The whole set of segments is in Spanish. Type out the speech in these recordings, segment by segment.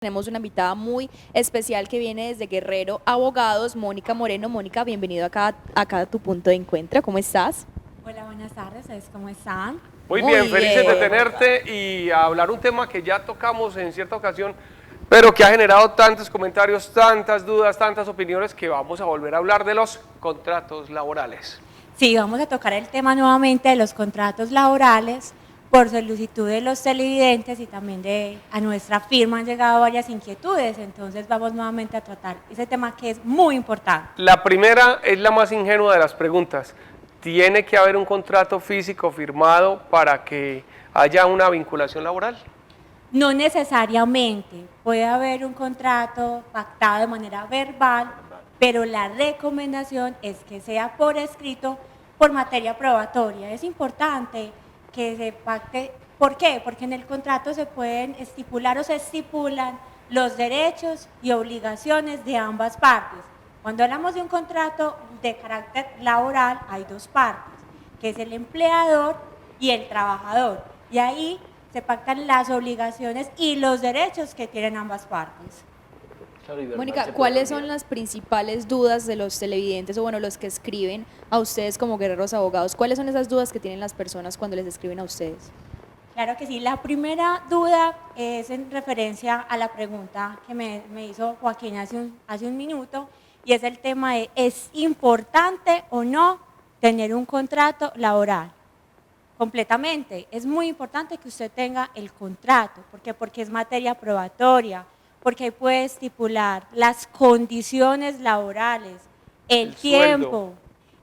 Tenemos una invitada muy especial que viene desde Guerrero Abogados, Mónica Moreno. Mónica, bienvenido acá a tu punto de encuentro. ¿Cómo estás? Hola, buenas tardes, ¿cómo están? Muy Muy bien, felices de bien. tenerte y a hablar un tema que ya tocamos en cierta ocasión, pero que ha generado tantos comentarios, tantas dudas, tantas opiniones que vamos a volver a hablar de los contratos laborales. Sí, vamos a tocar el tema nuevamente de los contratos laborales por solicitud de los televidentes y también a nuestra firma han llegado varias inquietudes, entonces vamos nuevamente a tratar ese tema que es muy importante. La primera es la más ingenua de las preguntas. ¿Tiene que haber un contrato físico firmado para que haya una vinculación laboral? No necesariamente, puede haber un contrato pactado de manera verbal, pero la recomendación es que sea por escrito por materia probatoria. Es importante que se pacte. ¿Por qué? Porque en el contrato se pueden estipular o se estipulan los derechos y obligaciones de ambas partes. Cuando hablamos de un contrato de carácter laboral, hay dos partes, que es el empleador y el trabajador. Y ahí se pactan las obligaciones y los derechos que tienen ambas partes. Mónica, ¿cuáles son las principales dudas de los televidentes o bueno, los que escriben a ustedes como Guerreros Abogados? ¿Cuáles son esas dudas que tienen las personas cuando les escriben a ustedes? Claro que sí, la primera duda es en referencia a la pregunta que me hizo Joaquín hace un minuto y es el tema de ¿es importante o no tener un contrato laboral? Completamente, es muy importante que usted tenga el contrato, porque es materia probatoria, porque ahí puede estipular las condiciones laborales, el tiempo, Sueldo.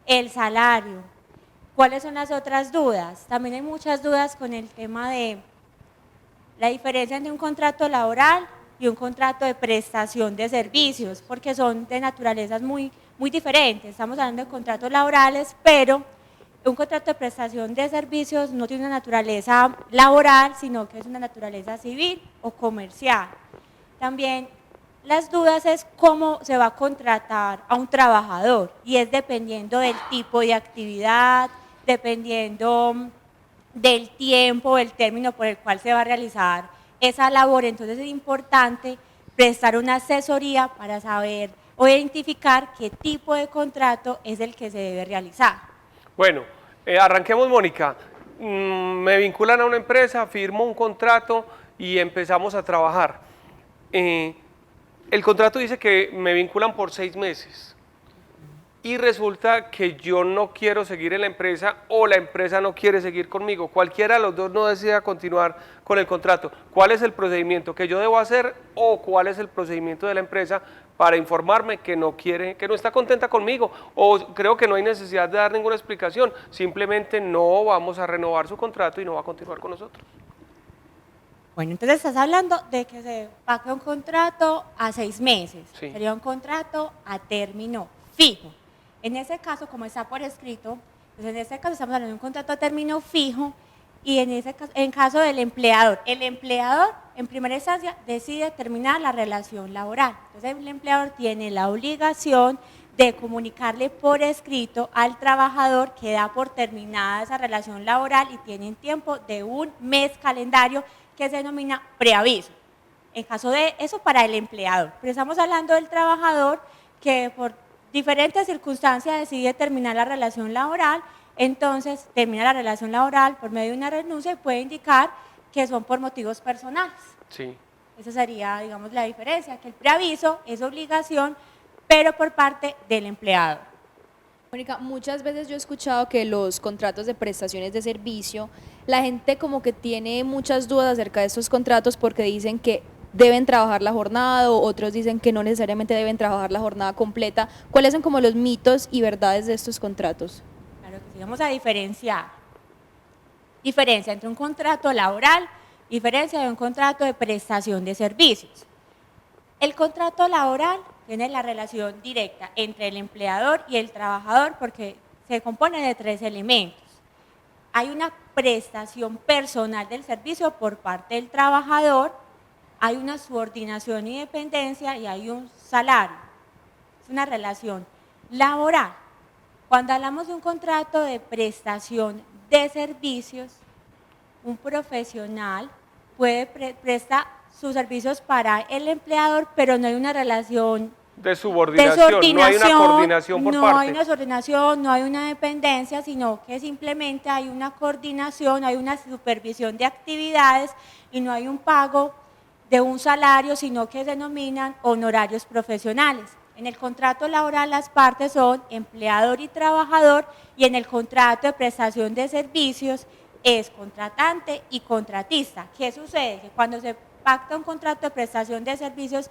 el salario. ¿Cuáles son las otras dudas? También hay muchas dudas con el tema de la diferencia entre un contrato laboral y un contrato de prestación de servicios, porque son de naturalezas muy diferentes. Estamos hablando de contratos laborales, pero un contrato de prestación de servicios no tiene una naturaleza laboral, sino que es una naturaleza civil o comercial. También las dudas es cómo se va a contratar a un trabajador y es dependiendo del tipo de actividad, dependiendo del tiempo, el término por el cual se va a realizar esa labor. Entonces es importante prestar una asesoría para saber o identificar qué tipo de contrato es el que se debe realizar. Bueno, arranquemos, Mónica. Me vinculan a una empresa, firmo un contrato y empezamos a trabajar. El contrato dice que me vinculan por 6 meses y resulta que yo no quiero seguir en la empresa o la empresa no quiere seguir conmigo. Cualquiera de los dos no desea continuar con el contrato. ¿Cuál es el procedimiento que yo debo hacer o cuál es el procedimiento de la empresa para informarme que no quiere, que no está contenta conmigo? O creo que no hay necesidad de dar ninguna explicación, simplemente no vamos a renovar su contrato y no va a continuar con nosotros. Bueno, entonces estás hablando de que se pague un contrato a 6 meses. Sí. Sería un contrato a término fijo. En ese caso, como está por escrito, pues en ese caso estamos hablando de un contrato a término fijo y en caso del empleador, el empleador en primera instancia decide terminar la relación laboral. Entonces el empleador tiene la obligación de comunicarle por escrito al trabajador que da por terminada esa relación laboral y tienen tiempo de un mes calendario que se denomina preaviso. En caso de eso para el empleador, pero estamos hablando del trabajador que por diferentes circunstancias decide terminar la relación laboral, entonces termina la relación laboral por medio de una renuncia y puede indicar que son por motivos personales. Sí. Esa sería, digamos, la diferencia, que el preaviso es obligación, pero por parte del empleado. Mónica, muchas veces yo he escuchado que los contratos de prestaciones de servicio, la gente como que tiene muchas dudas acerca de estos contratos porque dicen que deben trabajar la jornada o otros dicen que no necesariamente deben trabajar la jornada completa. ¿Cuáles son como los mitos y verdades de estos contratos? Claro que sí, vamos a diferenciar. Diferencia entre un contrato laboral, diferencia de un contrato de prestación de servicios. El contrato laboral tiene la relación directa entre el empleador y el trabajador porque se compone de 3 elementos. Hay una prestación personal del servicio por parte del trabajador, hay una subordinación y dependencia y hay un salario. Es una relación laboral. Cuando hablamos de un contrato de prestación de servicios, un profesional puede prestar sus servicios para el empleador, pero no hay una relación de subordinación, no hay una coordinación por parte. No hay una subordinación, no hay una dependencia, sino que simplemente hay una coordinación, hay una supervisión de actividades y no hay un pago de un salario, sino que se denominan honorarios profesionales. En el contrato laboral las partes son empleador y trabajador, y en el contrato de prestación de servicios es contratante y contratista. ¿Qué sucede? Que cuando se pacta un contrato de prestación de servicios,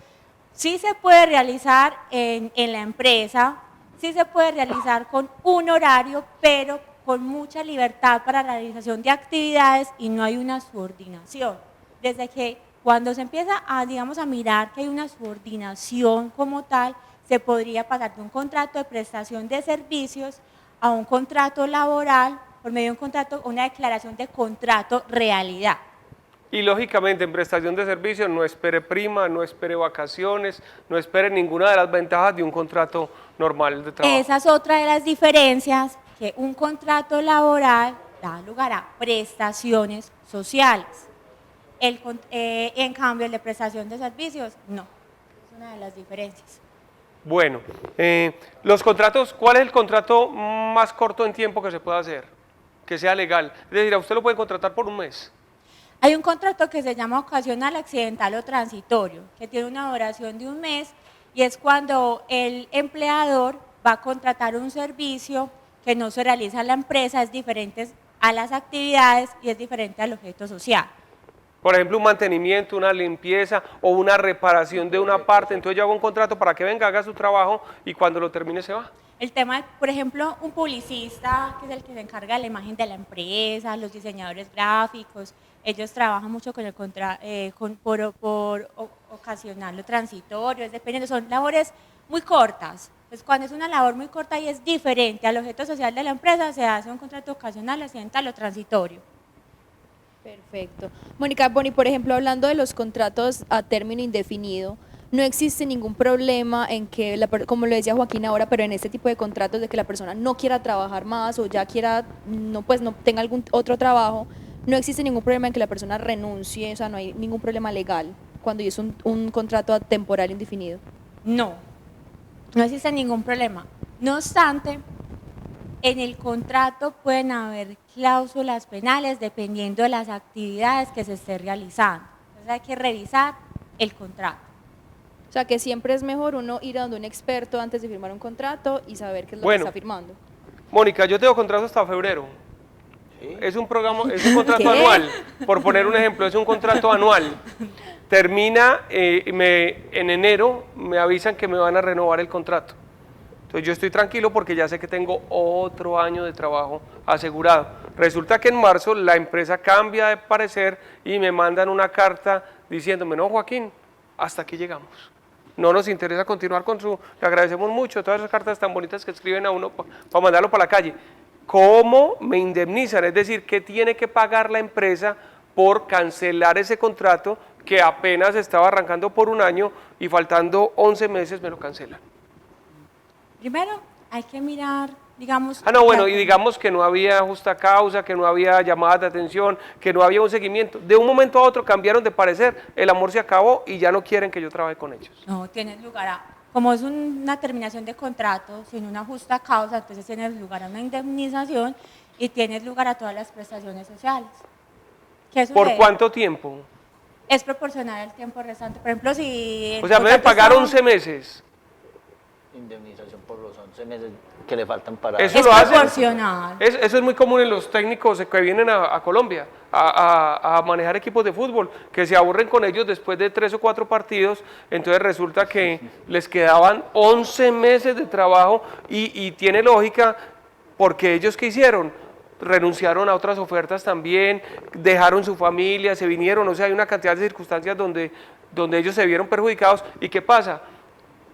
sí se puede realizar en la empresa, sí se puede realizar con un horario, pero con mucha libertad para la realización de actividades y no hay una subordinación. Desde que cuando se empieza a, digamos, a mirar que hay una subordinación como tal, se podría pasar de un contrato de prestación de servicios a un contrato laboral por medio de un contrato, una declaración de contrato realidad. Y lógicamente en prestación de servicios no espere prima, no espere vacaciones, no espere ninguna de las ventajas de un contrato normal de trabajo. Esa es otra de las diferencias, que un contrato laboral da lugar a prestaciones sociales. En cambio, el de prestación de servicios, no. Es una de las diferencias. Bueno, los contratos, ¿cuál es el contrato más corto en tiempo que se pueda hacer? Que sea legal. Es decir, a usted lo pueden contratar por un mes. Hay un contrato que se llama ocasional, accidental o transitorio, que tiene una duración de un mes y es cuando el empleador va a contratar un servicio que no se realiza en la empresa, es diferente a las actividades y es diferente al objeto social. Por ejemplo, un mantenimiento, una limpieza o una reparación de una parte, entonces yo hago un contrato para que venga, haga su trabajo y cuando lo termine se va. El tema, por ejemplo, un publicista, que es el que se encarga de la imagen de la empresa, los diseñadores gráficos, ellos trabajan mucho con el por ocasional o transitorio, es dependiendo, son labores muy cortas. Entonces, cuando es una labor muy corta y es diferente al objeto social de la empresa, se hace un contrato ocasional, accidental o transitorio. Perfecto. Mónica, Bonnie, por ejemplo, hablando de los contratos a término indefinido, no existe ningún problema en que, como lo decía Joaquín ahora, pero en este tipo de contratos de que la persona no quiera trabajar más o ya quiera, no tenga algún otro trabajo, no existe ningún problema en que la persona renuncie, o sea, no hay ningún problema legal cuando es un contrato temporal indefinido. No existe ningún problema. No obstante, en el contrato pueden haber cláusulas penales dependiendo de las actividades que se esté realizando. Entonces hay que revisar el contrato. O sea, que siempre es mejor uno ir a donde un experto antes de firmar un contrato y saber qué es lo que está firmando. Mónica, yo tengo contrato hasta febrero. ¿Sí? Es un contrato anual, por poner un ejemplo, es un contrato anual. Termina, en enero me avisan que me van a renovar el contrato. Entonces yo estoy tranquilo porque ya sé que tengo otro año de trabajo asegurado. Resulta que en marzo la empresa cambia de parecer y me mandan una carta diciéndome, no, Joaquín, hasta aquí llegamos. No nos interesa continuar con le agradecemos mucho todas esas cartas tan bonitas que escriben a uno para mandarlo para la calle. ¿Cómo me indemnizan? Es decir, ¿qué tiene que pagar la empresa por cancelar ese contrato que apenas estaba arrancando por un año y faltando 11 meses me lo cancelan? Primero, hay que mirar, digamos... y digamos que no había justa causa, que no había llamadas de atención, que no había un seguimiento. De un momento a otro cambiaron de parecer, el amor se acabó y ya no quieren que yo trabaje con ellos. No, tienes lugar a... Como es una terminación de contrato sin una justa causa, entonces tienes lugar a una indemnización y tienes lugar a todas las prestaciones sociales. ¿Qué sucede? ¿Por cuánto tiempo? Es proporcional al tiempo restante. Por ejemplo, si... O sea, me deben pagar 11 meses. Indemnización por los 11 meses que le faltan para... Eso es proporcional. Eso es muy común en los técnicos que vienen a Colombia a manejar equipos de fútbol, que se aburren con ellos después de 3 o 4 partidos, entonces resulta que les quedaban 11 meses de trabajo y tiene lógica porque ellos ¿qué hicieron? Renunciaron a otras ofertas también, dejaron su familia, se vinieron, o sea, hay una cantidad de circunstancias donde ellos se vieron perjudicados. ¿Y qué pasa?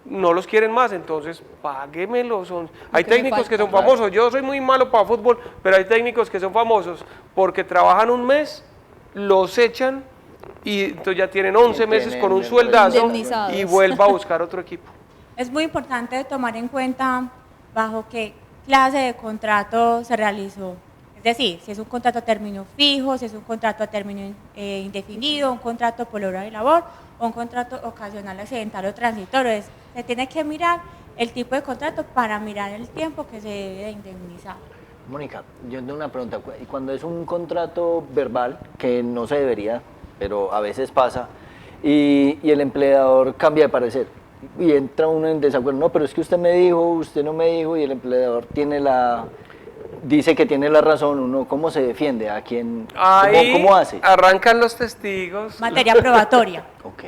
No los quieren más, entonces páguemelos. Hay técnicos que son famosos, yo soy muy malo para fútbol, pero hay técnicos que son famosos porque trabajan un mes, los echan y entonces ya tienen 11 meses con un sueldazo y vuelva a buscar otro equipo. Es muy importante tomar en cuenta bajo qué clase de contrato se realizó Es decir, si es un contrato a término fijo, si es un contrato a término indefinido, un contrato por hora de labor o un contrato ocasional, accidental o transitorio. Se tiene que mirar el tipo de contrato para mirar el tiempo que se debe de indemnizar. Mónica, yo tengo una pregunta. Y cuando es un contrato verbal, que no se debería, pero a veces pasa, y el empleador cambia de parecer, y entra uno en desacuerdo, no, pero es que usted me dijo, usted no me dijo, y el empleador dice que tiene la razón, uno, ¿cómo se defiende? ¿A quién? ¿Cómo hace? Arrancan los testigos. Materia probatoria. Ok.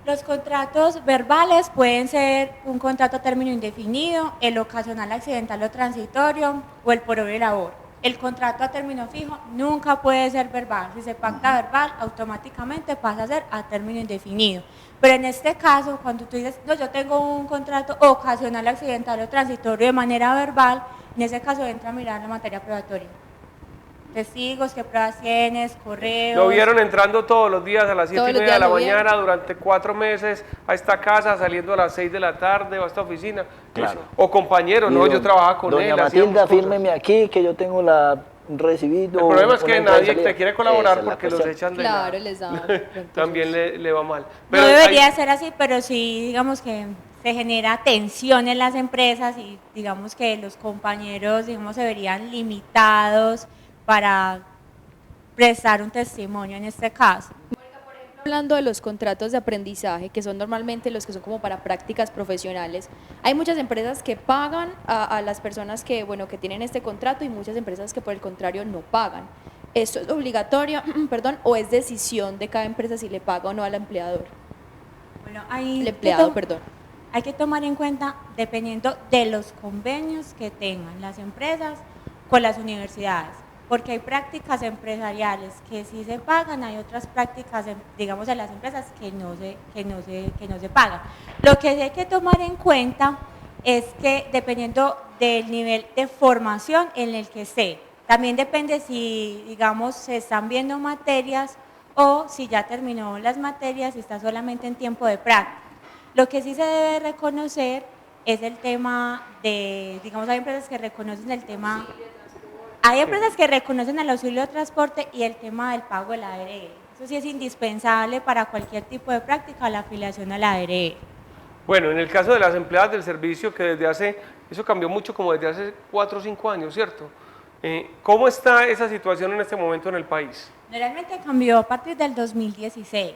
Los contratos verbales pueden ser un contrato a término indefinido, el ocasional, accidental o transitorio o el por hora de labor. El contrato a término fijo nunca puede ser verbal. Si se pacta verbal, automáticamente pasa a ser a término indefinido. Pero en este caso, cuando tú dices, no, yo tengo un contrato ocasional, accidental o transitorio de manera verbal, en ese caso entra a mirar la materia probatoria. Testigos, qué pruebas tienes, correos. Lo vieron entrando todos los días a las 7:30 de la mañana vieron. durante 4 meses a esta casa, saliendo a las 6 de la tarde o a esta oficina. Claro. O compañeros, ¿no? Yo trabajaba con él. Doña Matilda, fírmeme aquí que yo tengo la recibido. El problema es que una entrada y nadie salida. te quiere colaborar Esa es la porque los cuestión. echan de Claro, la- les da. También le va mal. No debería ser así, pero sí, digamos que se genera tensión en las empresas y digamos que los compañeros, digamos, se verían limitados para prestar un testimonio en este caso. Hablando de los contratos de aprendizaje, que son normalmente los que son como para prácticas profesionales, hay muchas empresas que pagan a las personas que, bueno, que tienen este contrato y muchas empresas que por el contrario no pagan. ¿Esto es obligatorio, perdón, o es decisión de cada empresa si le paga o no al empleador? Bueno, El empleado, perdón. hay que tomar en cuenta, dependiendo de los convenios que tengan las empresas con las universidades, porque hay prácticas empresariales que sí se pagan, hay otras prácticas, digamos, de las empresas que no se pagan. Lo que sí hay que tomar en cuenta es que dependiendo del nivel de formación en el que esté, también depende si, digamos, se están viendo materias o si ya terminó las materias y está solamente en tiempo de práctica. Lo que sí se debe reconocer es el tema de, digamos, hay empresas que reconocen el tema, hay empresas que reconocen el auxilio de transporte y el tema del pago de la ARL. Eso sí es indispensable para cualquier tipo de práctica, la afiliación a la ARL. Bueno, en el caso de las empleadas del servicio, que eso cambió mucho como desde hace 4 o 5 años, ¿cierto? ¿Cómo está esa situación en este momento en el país? Realmente cambió a partir del 2016.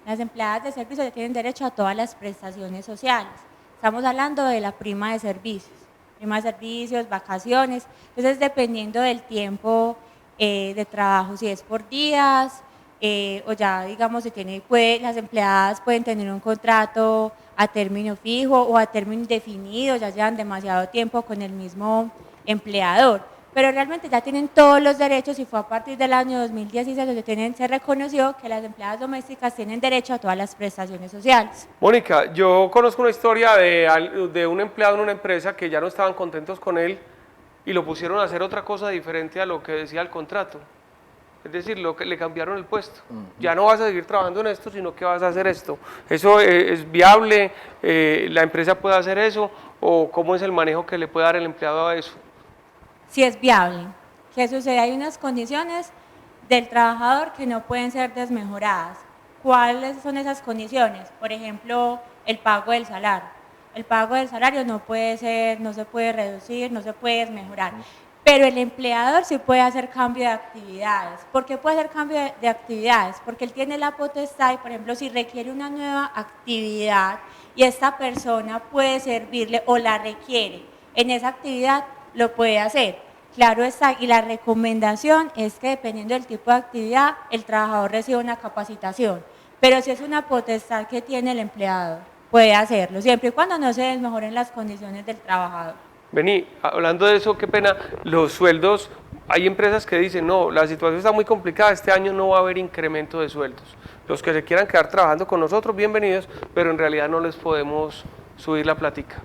Las empleadas de servicio ya tienen derecho a todas las prestaciones sociales. Estamos hablando de la prima de servicios, vacaciones. Entonces, dependiendo del tiempo de trabajo, si es por días o ya, digamos, las empleadas pueden tener un contrato a término fijo o a término indefinido, ya llevan demasiado tiempo con el mismo empleador. Pero realmente ya tienen todos los derechos y fue a partir del año 2016 donde se reconoció que las empleadas domésticas tienen derecho a todas las prestaciones sociales. Mónica, yo conozco una historia de un empleado en una empresa que ya no estaban contentos con él y lo pusieron a hacer otra cosa diferente a lo que decía el contrato. Es decir, le cambiaron el puesto. Ya no vas a seguir trabajando en esto, sino que vas a hacer esto. ¿Eso es viable? ¿La empresa puede hacer eso? ¿O cómo es el manejo que le puede dar el empleado a eso? Si es viable. ¿Qué sucede? Hay unas condiciones del trabajador que no pueden ser desmejoradas. ¿Cuáles son esas condiciones? Por ejemplo, el pago del salario. El pago del salario no se puede reducir, no se puede desmejorar. Pero el empleador sí puede hacer cambio de actividades. ¿Por qué puede hacer cambio de actividades? Porque él tiene la potestad y, por ejemplo, si requiere una nueva actividad y esta persona puede servirle o la requiere en esa actividad, lo puede hacer. Claro está, y la recomendación es que dependiendo del tipo de actividad, el trabajador reciba una capacitación. Pero si es una potestad que tiene el empleado, puede hacerlo, siempre y cuando no se desmejoren las condiciones del trabajador. Vení, hablando de eso, qué pena, los sueldos, hay empresas que dicen, no, la situación está muy complicada, este año no va a haber incremento de sueldos. Los que se quieran quedar trabajando con nosotros, bienvenidos, pero en realidad no les podemos subir la plática.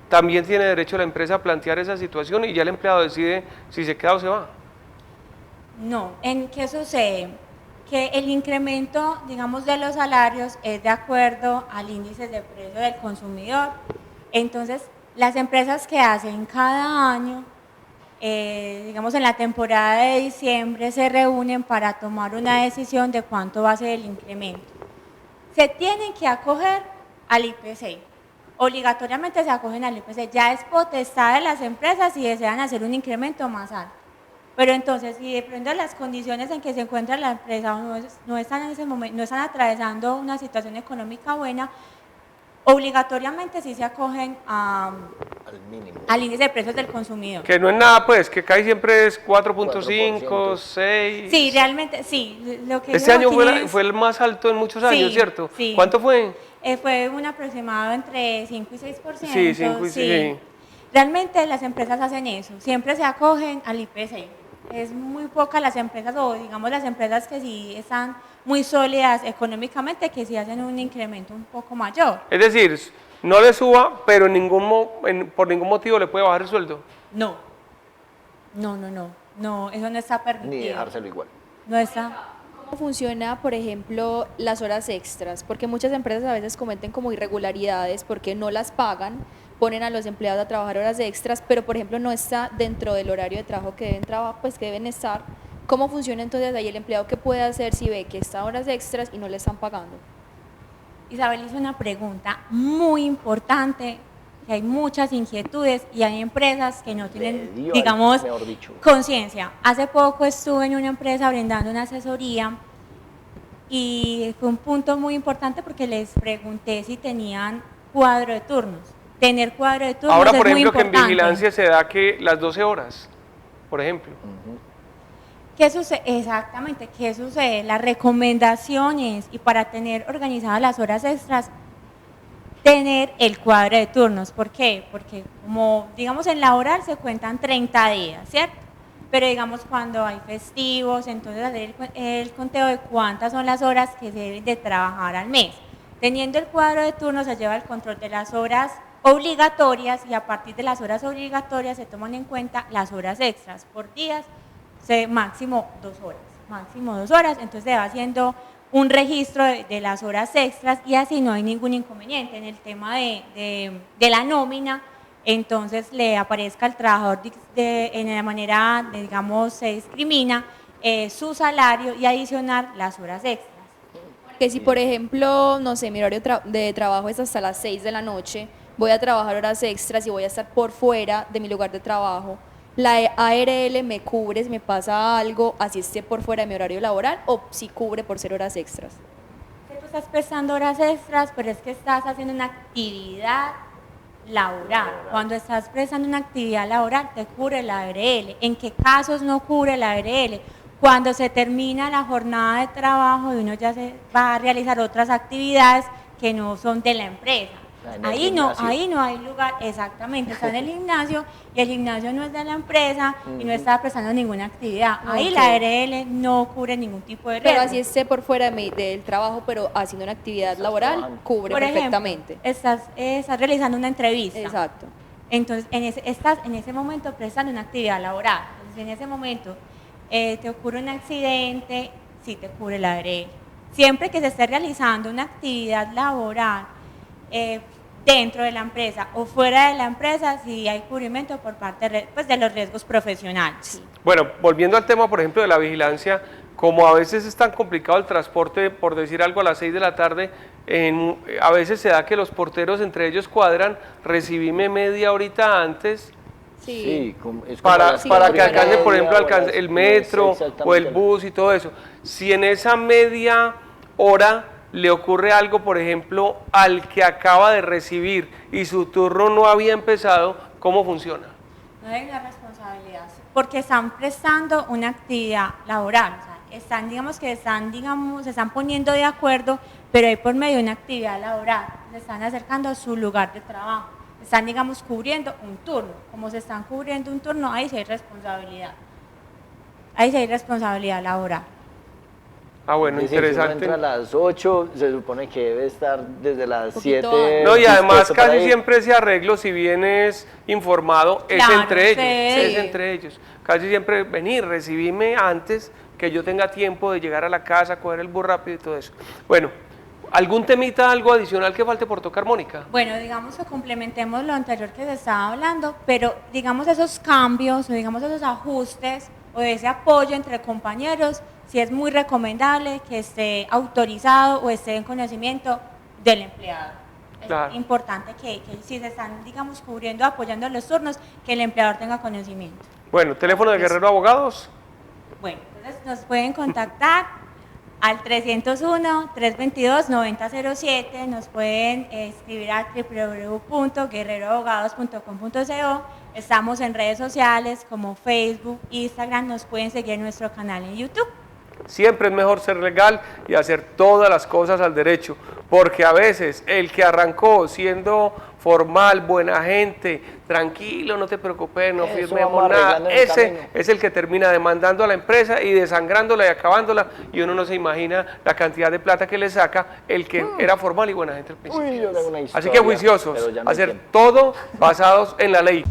También tiene derecho la empresa a plantear esa situación y ya el empleado decide si se queda o se va. No, ¿en qué sucede? Que el incremento, digamos, de los salarios es de acuerdo al índice de precio del consumidor. Entonces, las empresas que hacen cada año digamos en la temporada de diciembre, se reúnen para tomar una decisión de cuánto va a ser el incremento. Se tienen que acoger al IPC, obligatoriamente se acogen al IPC, ya es potestad de las empresas si desean hacer un incremento más alto. Pero entonces, si de pronto las condiciones en que se encuentra la empresa no están en ese momento, no están atravesando una situación económica buena, obligatoriamente sí se acogen al índice de precios del consumidor. Que no es nada, pues, que casi siempre es 4.5, 6. Sí, realmente, sí. Lo que Este año es, fue el más alto en muchos años, sí, ¿cierto? Sí. ¿Cuánto fue? Fue un aproximado entre 5 y 6%. Sí, 5 y 6%. Sí. Realmente las empresas hacen eso, siempre se acogen al IPC. Es muy pocas las empresas, o digamos las empresas que sí están muy sólidas económicamente, que sí hacen un incremento un poco mayor. Es decir, no le suba, pero por ningún motivo le puede bajar el sueldo. No, eso no está permitido. Ni dejárselo igual. No está. ¿Cómo funciona, por ejemplo, las horas extras? Porque muchas empresas a veces cometen como irregularidades porque no las pagan, ponen a los empleados a trabajar horas extras, pero por ejemplo no está dentro del horario de trabajo que deben que deben estar. ¿Cómo funciona entonces ahí el empleado? ¿Qué puede hacer si ve que está horas extras y no le están pagando? Isabel hizo una pregunta muy importante, que hay muchas inquietudes y hay empresas que no tienen, digamos, conciencia. Hace poco estuve en una empresa brindando una asesoría y fue un punto muy importante porque les pregunté si tenían cuadro de turnos. Tener cuadro de turnos ahora, es por muy ejemplo, que en importante. vigilancia se da que las 12 horas, por ejemplo. ¿Qué sucede? Exactamente, ¿qué sucede? Las recomendaciones y para tener organizadas las horas extras, tener el cuadro de turnos. ¿Por qué? Porque como digamos en laboral se cuentan 30 días, ¿cierto? Pero digamos cuando hay festivos, entonces hacer el conteo de cuántas son las horas que se deben de trabajar al mes. Teniendo el cuadro de turnos se lleva el control de las horas obligatorias y a partir de las horas obligatorias se toman en cuenta las horas extras por días, máximo 2 horas, entonces se va haciendo un registro de las horas extras y así no hay ningún inconveniente en el tema de la nómina, entonces le aparezca al trabajador en la manera, digamos, se discrimina su salario y adicionar las horas extras. Que si por ejemplo, no sé, mi horario de trabajo es hasta las 6 de la noche, voy a trabajar horas extras y voy a estar por fuera de mi lugar de trabajo, ¿la ARL me cubre si me pasa algo, así esté por fuera de mi horario laboral, o si cubre por ser horas extras? Tú estás prestando horas extras, pero es que estás haciendo una actividad laboral. Cuando estás prestando una actividad laboral, te cubre la ARL. ¿En qué casos no cubre la ARL? Cuando se termina la jornada de trabajo y uno ya se va a realizar otras actividades que no son de la empresa. Ahí no hay lugar, exactamente, está en el gimnasio y el gimnasio no es de la empresa y no está prestando ninguna actividad. Ahí la ARL no cubre ningún tipo de riesgo. Pero así esté por fuera del trabajo, pero haciendo una actividad laboral, cubre por perfectamente. Ejemplo, estás realizando una entrevista. Exacto. Entonces, estás en ese momento prestando una actividad laboral. Entonces, en ese momento te ocurre un accidente, sí te cubre la ARL. Siempre que se esté realizando una actividad laboral, dentro de la empresa o fuera de la empresa, si hay cubrimiento por parte de los riesgos profesionales. Sí. Bueno, volviendo al tema, por ejemplo, de la vigilancia, como a veces es tan complicado el transporte, por decir algo, a las 6 de la tarde, a veces se da que los porteros entre ellos cuadran, recibime media horita antes. Sí. Es Para que alcance, por ejemplo, alcance el metro o el bus y todo eso. Si en esa media hora le ocurre algo, por ejemplo, al que acaba de recibir y su turno no había empezado, ¿cómo funciona? No hay una responsabilidad, porque están prestando una actividad laboral, o sea, se están poniendo de acuerdo, pero hay por medio de una actividad laboral, se están acercando a su lugar de trabajo, están, digamos, cubriendo un turno. Como se están cubriendo un turno, ahí sí hay responsabilidad, laboral. Ah, bueno, interesante. Si uno entra a las 8, se supone que debe estar desde las 7. No, y además dispuesto para casi ir. siempre ese arreglo, si bien es informado, es Claro, entre ellos. sí. Es entre ellos. Casi siempre venir, recibirme antes que yo tenga tiempo de llegar a la casa, coger el bus rápido y todo eso. Bueno, ¿Algún temita, algo adicional que falte por tocar, Mónica? Bueno, digamos que complementemos lo anterior que se estaba hablando, pero digamos esos cambios o digamos esos ajustes o ese apoyo entre compañeros, sí es muy recomendable que esté autorizado o esté en conocimiento del empleado. Claro. Es importante que si se están, digamos, cubriendo, apoyando los turnos, que el empleador tenga conocimiento. Bueno, teléfono de Guerrero Abogados. Bueno, entonces nos pueden contactar al 301-322-9007, nos pueden escribir a www.guerreroabogados.com.co, estamos en redes sociales como Facebook, Instagram, nos pueden seguir en nuestro canal en YouTube. Siempre es mejor ser legal y hacer todas las cosas al derecho, porque a veces el que arrancó siendo formal, buena gente, tranquilo, no te preocupes, no Eso firmemos vamos nada, arreglando en el ese camino. es el que termina demandando a la empresa y desangrándola y acabándola, y uno no se imagina la cantidad de plata que le saca el que era formal y buena gente al principio. Uy, yo tengo una Así historia, que juiciosos, pero ya no hay hacer tiempo. todo basados en la ley.